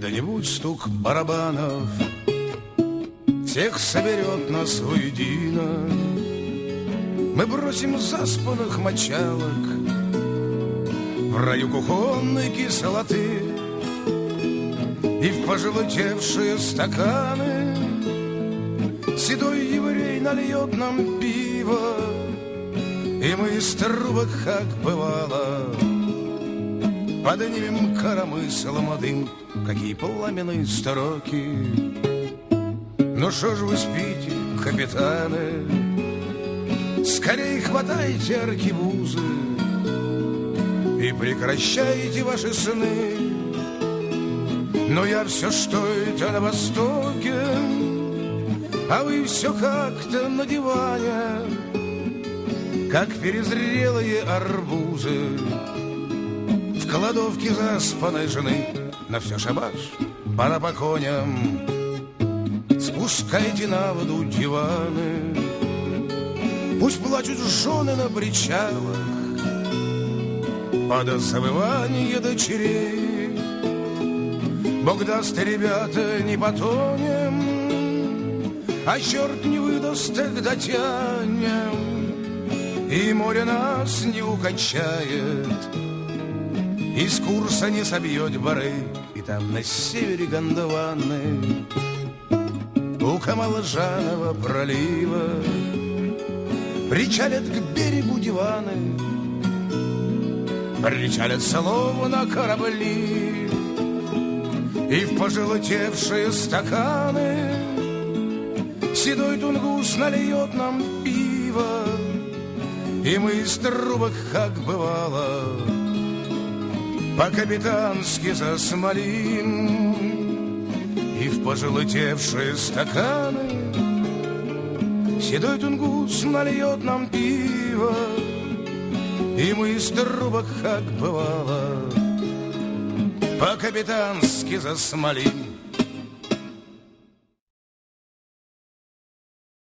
Когда-нибудь стук барабанов всех соберет нас воедино. Мы бросим заспанных мочалок в раю кухонной кислоты и в пожелтевшие стаканы седой еврей нальет нам пиво, и мы из трубок, как бывало, поднимем коромыслом дым. Какие пламенные строки! Ну что ж вы спите, капитаны? Скорей хватайте аркебузы и прекращайте ваши сны. Но я все, что это на востоке, а вы все как-то на диване, как перезрелые арбузы в кладовке заспанной жены. На все шабаш, пора по коням, спускайте на воду диваны. Пусть плачут жены на причалах под завывание дочерей. Бог даст, ребята, не потонем, а черт не выдаст, тогда тянем, и море нас не укачает, из курса не собьет бары. И там на севере Гондваны у Камаложанова пролива причалят к берегу диваны, причалят словно корабли, и в пожелтевшие стаканы седой тунгус нальет нам пиво, и мы из трубок, как бывало, по-капитански засмолим. И в пожелтевшие стаканы седой тунгус нальет нам пиво, и мы из трубок, как бывало, по-капитански засмолим.